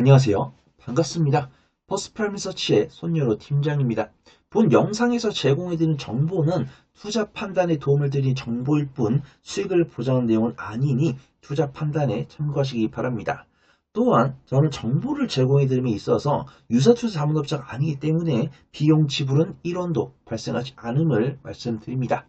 안녕하세요. 반갑습니다. 퍼스프라임리서치의 손여로 팀장입니다. 본 영상에서 제공해드린 정보는 투자 판단에 도움을 드린 정보일 뿐 수익을 보장하는 내용은 아니니 투자 판단에 참고하시기 바랍니다. 또한 저는 정보를 제공해드림에 있어서 유사투자 자문업자가 아니기 때문에 비용 지불은 1원도 발생하지 않음을 말씀드립니다.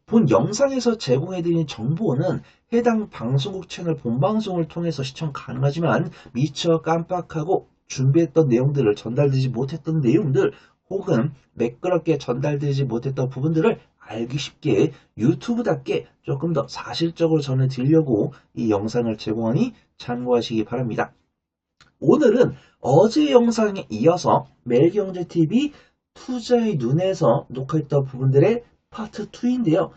본 영상에서 제공해드린 정보는 해당 방송국 채널 본방송을 통해서 시청 가능하지만 미처 깜빡하고 준비했던 내용들을 전달되지 못했던 내용들 혹은 매끄럽게 전달되지 못했던 부분들을 알기 쉽게 유튜브답게 조금 더 사실적으로 전해드리려고 이 영상을 제공하니 참고하시기 바랍니다. 오늘은 어제 영상에 이어서 매일경제TV 투자의 눈에서 녹화했던 부분들의 파트 2인데요.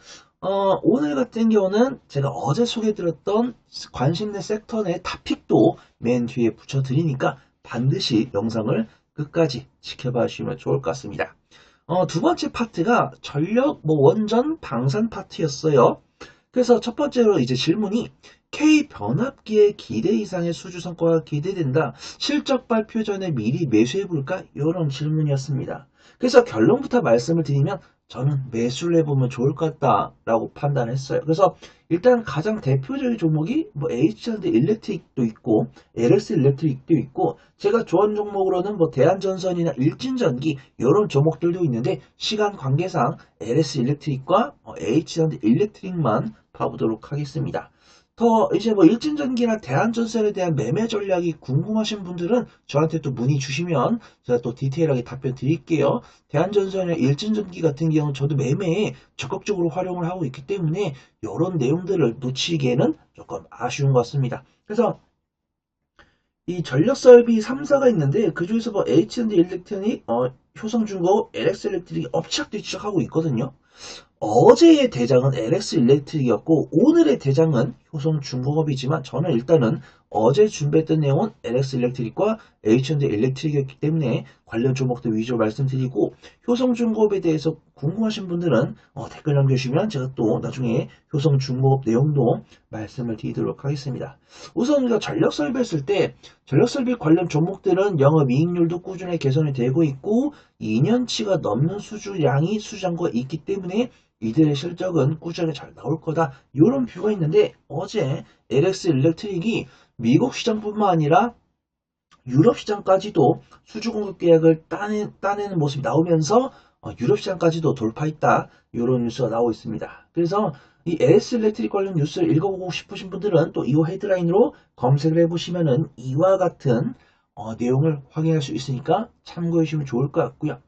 오늘 같은 경우는 제가 어제 소개해드렸던 관심내 섹터 내 탑픽도 맨 뒤에 붙여드리니까 반드시 영상을 끝까지 지켜봐 주시면 좋을 것 같습니다. 두 번째 파트가 전력 원전 방산 파트였어요. 그래서 첫 번째로 이제 질문이 K변압기의 기대 이상의 수주 성과가 기대된다. 실적 발표 전에 미리 매수해볼까? 이런 질문이었습니다. 그래서 결론부터 말씀을 드리면 저는 매수를 해보면 좋을 것 같다라고 판단했어요. 그래서 일단 가장 대표적인 종목이 H전지 일렉트릭도 있고 LS 일렉트릭도 있고 제가 좋아하는 종목으로는 대한전선이나 일진전기 이런 종목들도 있는데 시간 관계상 LS 일렉트릭과 H전지 일렉트릭만 봐보도록 하겠습니다. 더 이제 일진전기나 대한전선에 대한 매매 전략이 궁금하신 분들은 저한테 또 문의 주시면 제가 또 디테일하게 답변 드릴게요. 대한전선이나 일진전기 같은 경우는 저도 매매에 적극적으로 활용을 하고 있기 때문에 이런 내용들을 놓치기에는 조금 아쉬운 것 같습니다. 그래서 이 전력설비 3사가 있는데 그중에서 H&D 일렉트로닉, 효성중공업, LX 일렉트릭이 엎치락뒤치락하고 있거든요. 어제의 대장은 LX 일렉트릭이었고 오늘의 대장은 효성중공업이지만 저는 일단은 어제 준비했던 내용은 LX 일렉트릭과 H&D 일렉트릭이었기 때문에 관련 종목들 위주로 말씀드리고 효성중공업에 대해서 궁금하신 분들은 댓글 남겨주시면 제가 또 나중에 효성중공업 내용도 말씀을 드리도록 하겠습니다. 우선 우리가 전력설비 했을 때 전력설비 관련 종목들은 영업이익률도 꾸준히 개선이 되고 있고 2년치가 넘는 수주량이 수주장고가 있기 때문에 이들의 실적은 꾸준히 잘 나올 거다. 이런 뷰가 있는데 어제 LX 일렉트릭이 미국 시장뿐만 아니라 유럽 시장까지도 수주 공급 계약을 따내는 모습이 나오면서 유럽 시장까지도 돌파했다. 이런 뉴스가 나오고 있습니다. 그래서 이 LS 일렉트릭 관련 뉴스를 읽어보고 싶으신 분들은 또 이 헤드라인으로 검색을 해보시면은 이와 같은 내용을 확인할 수 있으니까 참고해 주시면 좋을 것 같고요.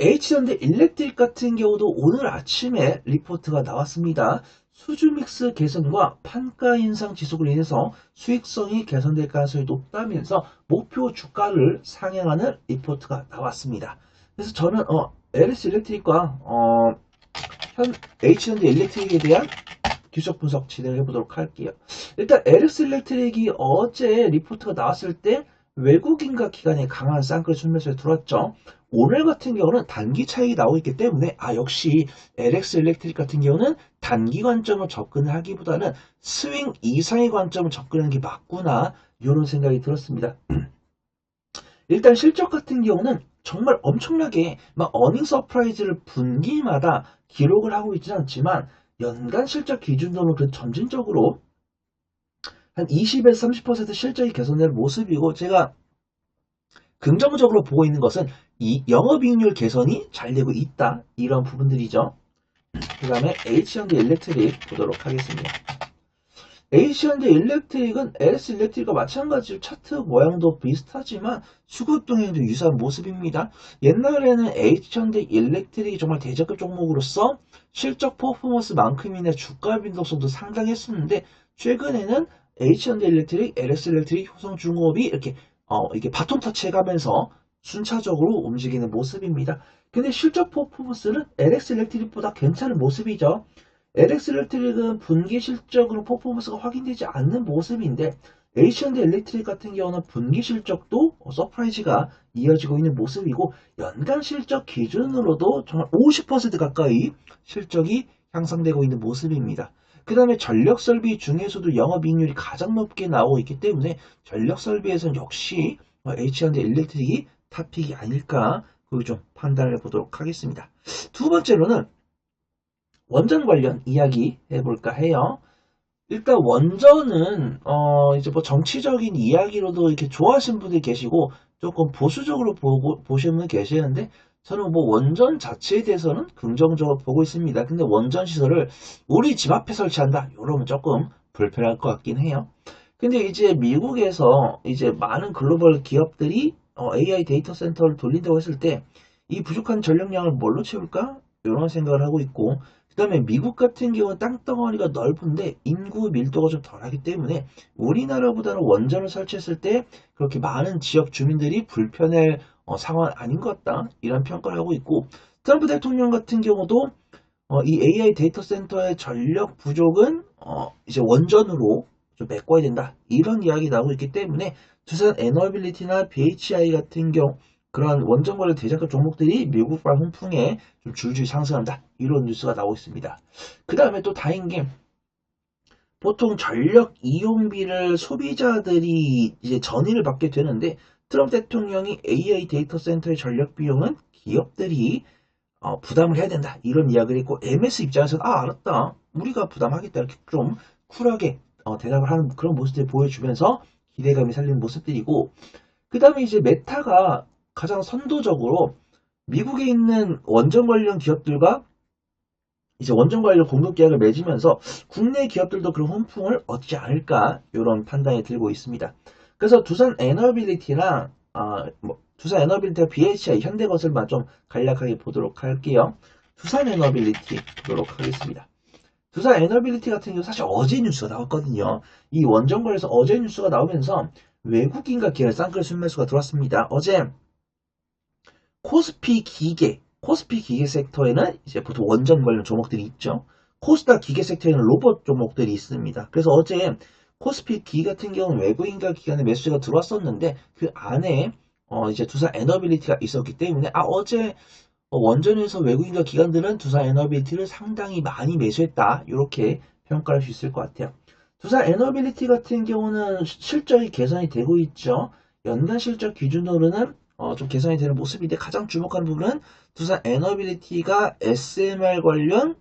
H전지 일렉트릭 같은 경우도 오늘 아침에 리포트가 나왔습니다. 수주 믹스 개선과 판가 인상 지속으로 인해서 수익성이 개선될 가능성이 높다면서 목표 주가를 상향하는 리포트가 나왔습니다. 그래서 저는 LS 일렉트릭과 현 H전지 일렉트릭에 대한 기술적 분석 진행을 해보도록 할게요. 일단 LS 일렉트릭이 어제 리포트가 나왔을 때 외국인과 기관의 강한 쌍끌 순매수에 들어왔죠. 오늘 같은 경우는 단기 차익이 나오고 있기 때문에 역시 LX 일렉트릭 같은 경우는 단기 관점을 접근을 하기보다는 스윙 이상의 관점을 접근하는 게 맞구나 이런 생각이 들었습니다. 일단 실적 같은 경우는 정말 엄청나게 어닝 서프라이즈를 분기마다 기록을 하고 있지는 않지만 연간 실적 기준으로는 그 점진적으로 한 20에서 30% 실적이 개선될 모습이고 제가 긍정적으로 보고 있는 것은 이 영업이익률 개선이 잘 되고 있다. 이런 부분들이죠. 그 다음에 H현대 일렉트릭 보도록 하겠습니다. H현대 일렉트릭은 LS 일렉트릭과 마찬가지로 차트 모양도 비슷하지만 수급 동행도 유사한 모습입니다. 옛날에는 H현대 일렉트릭이 정말 대저급 종목으로서 실적 퍼포먼스만큼이나 주가 변동성도 상당했었는데 최근에는 H현대 일렉트릭, LS 일렉트릭, 효성중공업이 이게 바톤 터치 해가면서 순차적으로 움직이는 모습입니다. 근데 실적 퍼포먼스는 LX 일렉트릭보다 괜찮은 모습이죠. LX 일렉트릭은 분기 실적으로 퍼포먼스가 확인되지 않는 모습인데 H현대 일렉트릭 같은 경우는 분기 실적도 서프라이즈가 이어지고 있는 모습이고 연간 실적 기준으로도 정말 50% 가까이 실적이 향상되고 있는 모습입니다. 그 다음에 전력설비 중에서도 영업이익률이 가장 높게 나오고 있기 때문에 전력설비에서는 역시 H&D엘렉트릭이 탑픽이 아닐까 그걸 좀 판단을 해보도록 하겠습니다. 두 번째로는 원전 관련 이야기 해볼까 해요. 일단 원전은 이제 뭐 정치적인 이야기로도 이렇게 좋아하시는 분들이 계시고 조금 보수적으로 보시는 분이 계시는데 저는 뭐 원전 자체에 대해서는 긍정적으로 보고 있습니다. 근데 원전 시설을 우리 집 앞에 설치한다 이러면 조금 불편할 것 같긴 해요. 근데 이제 미국에서 이제 많은 글로벌 기업들이 AI 데이터 센터를 돌린다고 했을 때 이 부족한 전력량을 뭘로 채울까? 이런 생각을 하고 있고 그 다음에 미국 같은 경우는 땅덩어리가 넓은데 인구 밀도가 좀 덜하기 때문에 우리나라보다는 원전을 설치했을 때 그렇게 많은 지역 주민들이 불편할 상황은 아닌 것 같다 이런 평가를 하고 있고 트럼프 대통령 같은 경우도 이 AI 데이터 센터의 전력 부족은 이제 원전으로 좀 메꿔야 된다 이런 이야기 나오고 있기 때문에 두산 에너빌리티나 BHI 같은 경우 그런 원전 관련 대장급 종목들이 미국발 훈풍에 좀 줄줄이 상승한다 이런 뉴스가 나오고 있습니다. 그 다음에 또 다행인 게 보통 전력 이용비를 소비자들이 이제 전이를 받게 되는데 트럼프 대통령이 AI 데이터 센터의 전력 비용은 기업들이 부담을 해야 된다 이런 이야기를 했고 MS 입장에서는 알았다 우리가 부담하겠다 이렇게 좀 쿨하게 대답을 하는 그런 모습들 보여주면서 기대감이 살리는 모습들이고 그 다음에 이제 메타가 가장 선도적으로 미국에 있는 원전 관련 기업들과 이제 원전 관련 공급 계약을 맺으면서 국내 기업들도 그런 훈풍을 얻지 않을까 이런 판단이 들고 있습니다. 그래서 두산 에너빌리티랑 두산 에너빌리티와 BHI 현대건설만 좀 간략하게 보도록 할게요. 두산 에너빌리티 보도록 하겠습니다. 두산 에너빌리티 같은 경우 사실 어제 뉴스가 나왔거든요. 이 원전 관련해서 어제 뉴스가 나오면서 외국인과 기관의 쌍끌 순매수가 들어왔습니다. 어제 코스피 기계 섹터에는 이제 보통 원전 관련 종목들이 있죠. 코스닥 기계 섹터에는 로봇 종목들이 있습니다. 그래서 어제 코스피 기계 같은 경우는 외국인과 기관의 매수가 들어왔었는데 그 안에 이제 두산 에너빌리티가 있었기 때문에 어제 원전에서 외국인과 기관들은 두산 에너빌리티를 상당히 많이 매수했다. 이렇게 평가할 수 있을 것 같아요. 두산 에너빌리티 같은 경우는 실적이 개선이 되고 있죠. 연간 실적 기준으로는 좀 개선이 되는 모습인데 가장 주목하는 부분은 두산 에너빌리티가 SMR 관련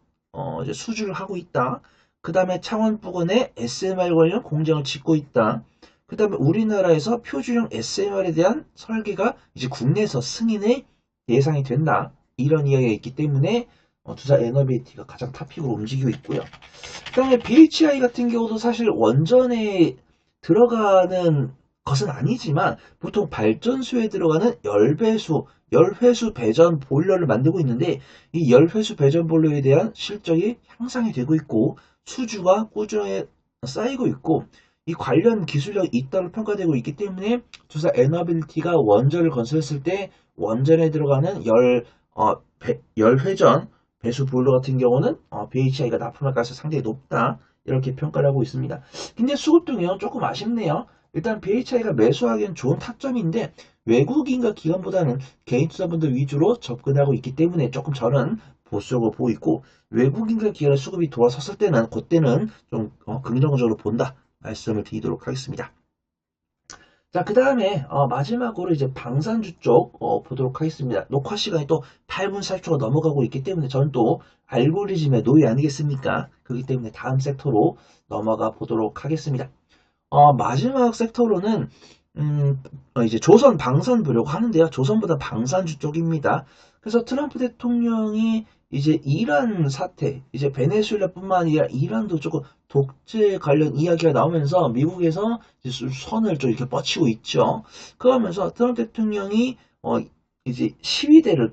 이제 수주를 하고 있다. 그 다음에 창원 부근에 SMR 관련 공장을 짓고 있다. 그 다음에 우리나라에서 표준형 SMR에 대한 설계가 이제 국내에서 승인의 예상이 된다. 이런 이야기가 있기 때문에 두산 에너빌리티가 가장 탑픽으로 움직이고 있고요. 그 다음에 BHI 같은 경우도 사실 원전에 들어가는 것은 아니지만 보통 발전소에 들어가는 열회수 배전 보일러를 만들고 있는데 이 열회수 배전 보일러에 대한 실적이 향상이 되고 있고 수주가 꾸준히 쌓이고 있고 이 관련 기술력이 있다고 평가되고 있기 때문에 두산 에너빌리티가 원전을 건설했을 때 원전에 들어가는 열회전 배수 보일러 같은 경우는 BHI가 납품할 가능성이 상당히 높다 이렇게 평가를 하고 있습니다. 근데 수급등은 조금 아쉽네요. 일단 BHI가 매수하기엔 좋은 타점인데 외국인과 기관보다는 개인 투자분들 위주로 접근하고 있기 때문에 조금 저는 보수적으로 보고 있고 외국인과 기관의 수급이 돌아섰을 때는 그때는 좀 긍정적으로 본다 말씀을 드리도록 하겠습니다. 자, 그 다음에 마지막으로 이제 방산주 쪽 보도록 하겠습니다. 녹화 시간이 또 8분 40초가 넘어가고 있기 때문에 저는 또 알고리즘의 노예 아니겠습니까? 그렇기 때문에 다음 섹터로 넘어가 보도록 하겠습니다. 마지막 섹터로는 이제 조선 방산 보려고 하는데요. 조선보다 방산주 쪽입니다. 그래서 트럼프 대통령이 이제 이란 사태, 이제 베네수엘라뿐만 아니라 이란도 조금 독재 관련 이야기가 나오면서 미국에서 이제 선을 좀 이렇게 뻗치고 있죠. 그러면서 트럼프 대통령이 이제 시위대를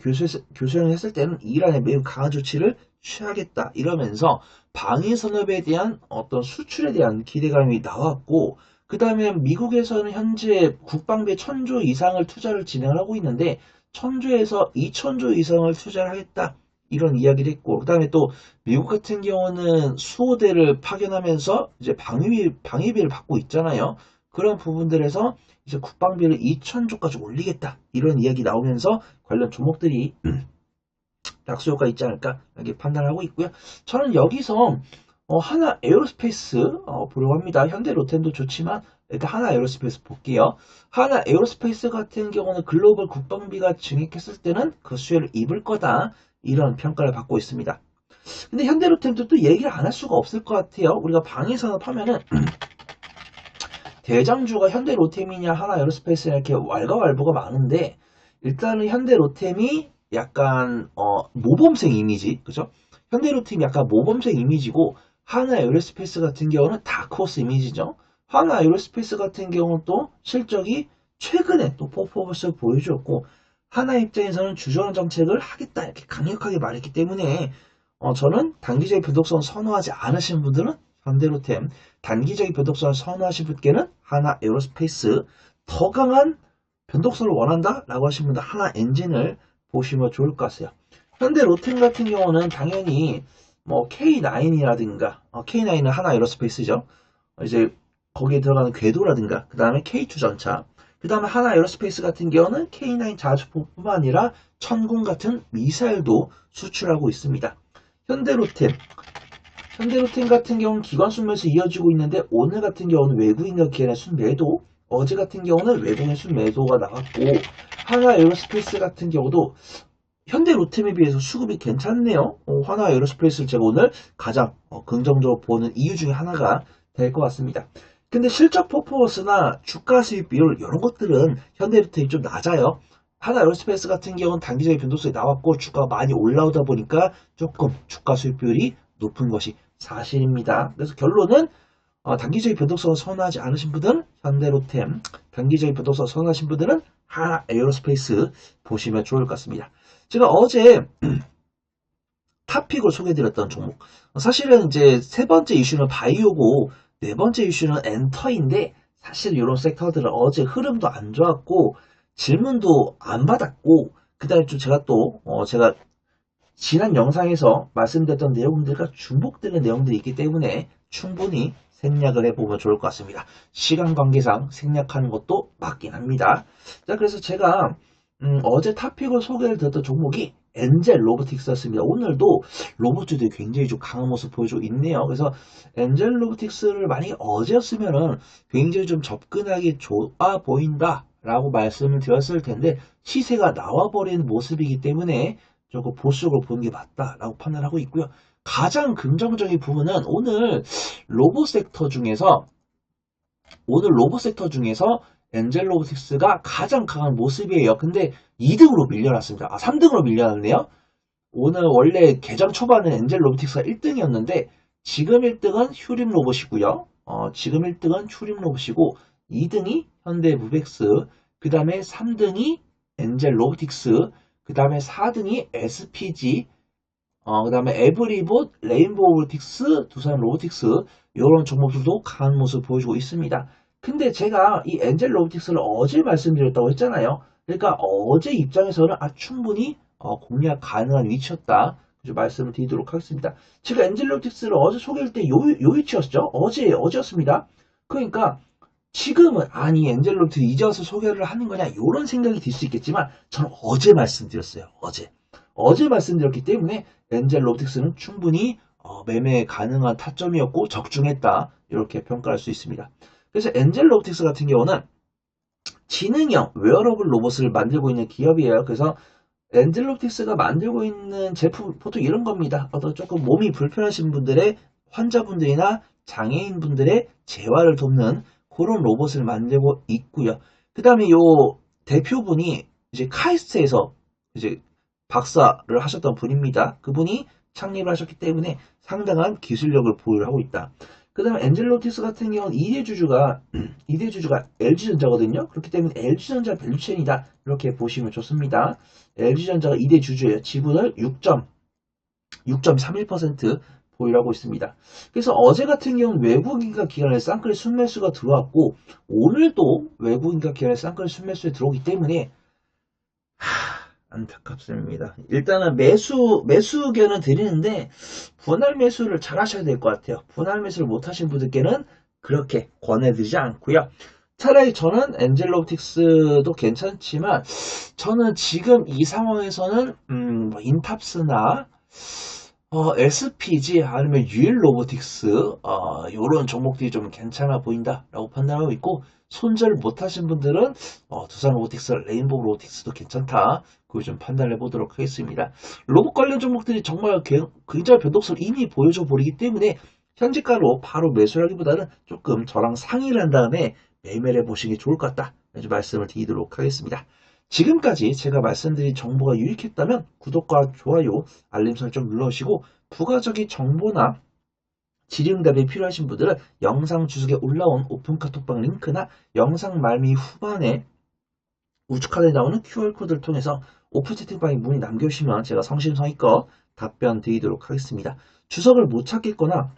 교수형했을 때는 이란에 매우 강한 조치를 취하겠다 이러면서 방위 산업에 대한 어떤 수출에 대한 기대감이 나왔고 그 다음에 미국에서는 현재 국방비에 1000조 이상을 투자를 진행하고 있는데 1000조에서 2000조 이상을 투자를 하겠다 이런 이야기를 했고 그 다음에 또 미국 같은 경우는 수호대를 파견하면서 이제 방위비를 받고 있잖아요. 그런 부분들에서 이제 국방비를 2000조까지 올리겠다 이런 이야기 나오면서 관련 종목들이 낙수효과 있지 않을까 이렇게 판단하고 있고요. 저는 여기서 하나 에어로스페이스 보려고 합니다. 현대 로템도 좋지만 일단 하나 에어로스페이스 볼게요. 하나 에어로스페이스 같은 경우는 글로벌 국방비가 증액했을 때는 그 수혜를 입을 거다. 이런 평가를 받고 있습니다. 근데 현대로템도 또 얘기를 안 할 수가 없을 것 같아요. 우리가 방위산업 하면은 대장주가 현대로템이냐 하나 에어로스페이스냐 이렇게 왈가왈부가 많은데 일단은 현대로템이 약간 모범생 이미지, 그죠? 현대로템이 약간 모범생 이미지고 하나 에어로스페이스 같은 경우는 다크호스 이미지죠. 하나 에어로스페이스 같은 경우는 또 실적이 최근에 또 퍼포먼스를 보여주었고 하나 입장에서는 주저원 정책을 하겠다 이렇게 강력하게 말했기 때문에 저는 단기적인 변동성을 선호하지 않으신 분들은 현대로템, 단기적인 변동성을 선호하신 분께는 하나 에어로스페이스, 더 강한 변동성을 원한다 라고 하신 분들 하나 엔진을 보시면 좋을 것 같아요. 현대로템 같은 경우는 당연히 뭐 K9이라든가 K9은 하나 에어로스페이스죠. 이제 거기에 들어가는 궤도라든가 그 다음에 K2 전차, 그 다음에 하나 에어로스페이스 같은 경우는 K9 자주포뿐만 아니라 천궁 같은 미사일도 수출하고 있습니다. 현대로템 같은 경우는 기관 순매수 이어지고 있는데 오늘 같은 경우는 외국인과 기관의 순매도, 어제 같은 경우는 외국인 순매도가 나왔고 하나 에어로스페이스 같은 경우도 현대로템에 비해서 수급이 괜찮네요. 하나 에어로스페이스를 제가 오늘 가장 긍정적으로 보는 이유 중에 하나가 될 것 같습니다. 근데 실적 퍼포먼스나 주가 수익 비율 이런 것들은 현대로템이 좀 낮아요. 하나 에어로스페이스 같은 경우는 단기적인 변동성이 나왔고 주가가 많이 올라오다 보니까 조금 주가 수익 비율이 높은 것이 사실입니다. 그래서 결론은 단기적인 변동성을 선호하지 않으신 분들은 현대로템, 단기적인 변동성을 선호하신 분들은 하나 에어로스페이스 보시면 좋을 것 같습니다. 제가 어제 탑픽을 소개해드렸던 종목, 사실은 이제 세 번째 이슈는 바이오고 네 번째 이슈는 엔터인데 사실 이런 섹터들은 어제 흐름도 안 좋았고 질문도 안 받았고 그 다음에 좀 제가 지난 영상에서 말씀드렸던 내용들과 중복되는 내용들이 있기 때문에 충분히 생략을 해보면 좋을 것 같습니다. 시간 관계상 생략하는 것도 맞긴 합니다. 자, 그래서 제가 어제 탑픽을 소개를 드렸던 종목이 엔젤 로보틱스였습니다. 오늘도 로봇들이 굉장히 좀 강한 모습 보여주고 있네요. 그래서 엔젤 로보틱스를 만약에 어제였으면은 굉장히 좀 접근하기 좋아 보인다 라고 말씀을 드렸을 텐데 시세가 나와버리는 모습이기 때문에 조금 보수적으로 보는 게 맞다라고 판단하고 있고요. 가장 긍정적인 부분은 오늘 로봇 섹터 중에서 엔젤 로보틱스가 가장 강한 모습이에요. 근데 2등으로 밀려났습니다. 3등으로 밀려났네요. 오늘 원래 개장 초반에 엔젤 로보틱스가 1등이었는데 지금 1등은 휴림 로봇이고요. 지금 1등은 휴림 로봇이고 2등이 현대무벡스, 그 다음에 3등이 엔젤 로보틱스, 그 다음에 4등이 SPG, 그 다음에 에브리봇, 레인보우 로보틱스, 두산 로보틱스 이런 종목들도 강한 모습을 보여주고 있습니다. 근데 제가 이 엔젤 로보틱스를 어제 말씀드렸다고 했잖아요. 그러니까 어제 입장에서는 충분히 공략 가능한 위치였다. 말씀을 드리도록 하겠습니다. 제가 엔젤 로보틱스를 어제 소개할 때 요 위치였죠. 어제였습니다. 그러니까 지금은 아니 엔젤 로보틱스 이제 와서 소개를 하는 거냐 이런 생각이 들 수 있겠지만 저는 어제 말씀드렸어요. 어제 말씀드렸기 때문에 엔젤 로보틱스는 충분히 매매 가능한 타점이었고 적중했다 이렇게 평가할 수 있습니다. 그래서 엔젤 로보틱스 같은 경우는 지능형 웨어러블 로봇을 만들고 있는 기업이에요. 그래서 엔젤 로보틱스가 만들고 있는 제품 보통 이런 겁니다. 어떤 조금 몸이 불편하신 분들의 환자분들이나 장애인분들의 재활을 돕는 그런 로봇을 만들고 있고요. 그 다음에 요 대표분이 이제 카이스트에서 이제 박사를 하셨던 분입니다. 그분이 창립을 하셨기 때문에 상당한 기술력을 보유하고 있다. 그 다음에 엔젤 로보틱스 같은 경우는 2대 주주가 LG전자거든요. 그렇기 때문에 LG전자 밸류체인이다. 이렇게 보시면 좋습니다. LG전자가 2대 주주예요. 지분을 6.31% 보유하고 있습니다. 그래서 어제 같은 경우는 외국인과 기관의 쌍끌이 순매수가 들어왔고 오늘도 외국인과 기관의 쌍끌이 순매수에 들어오기 때문에 안타깝습니다. 일단은 매수 의견은 드리는데 분할 매수를 잘 하셔야 될 것 같아요. 분할 매수를 못 하신 분들께는 그렇게 권해드리지 않고요. 차라리 저는 엔젤 로보틱스도 괜찮지만 저는 지금 이 상황에서는 인탑스나 SPG 아니면 유일 로보틱스 요런 종목들이 좀 괜찮아 보인다라고 판단하고 있고, 손절 못하신 분들은 두산 로보틱스, 레인보우 로보틱스도 괜찮다. 그걸 좀 판단해 보도록 하겠습니다. 로봇 관련 종목들이 정말 굉장히 변동성을 이미 보여줘 버리기 때문에 현재가로 바로 매수하기보다는 조금 저랑 상의를 한 다음에 매매를 해보시는 게 좋을 것 같다. 아주 말씀을 드리도록 하겠습니다. 지금까지 제가 말씀드린 정보가 유익했다면 구독과 좋아요, 알림 설정 눌러주시고, 부가적인 정보나 질의응답이 필요하신 분들은 영상 주석에 올라온 오픈 카톡방 링크나 영상 말미 후반에 우측하단에 나오는 QR코드를 통해서 오픈 채팅방에 문의 남겨주시면 제가 성심성의껏 답변 드리도록 하겠습니다. 주석을 못 찾겠거나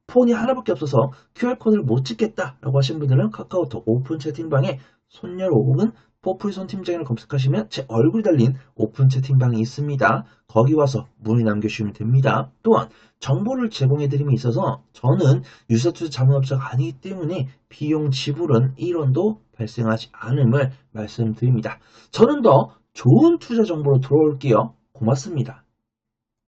폰이 하나밖에 없어서 QR코드를 못 찍겠다라고 하신 분들은 카카오톡 오픈 채팅방에 손열오공은 포프리손 팀장을 검색하시면 제 얼굴 달린 오픈 채팅방이 있습니다. 거기 와서 문의 남겨주시면 됩니다. 또한 정보를 제공해드림에 있어서 저는 유사투자 자문업자가 아니기 때문에 비용 지불은 1원도 발생하지 않음을 말씀드립니다. 저는 더 좋은 투자 정보로 돌아올게요. 고맙습니다.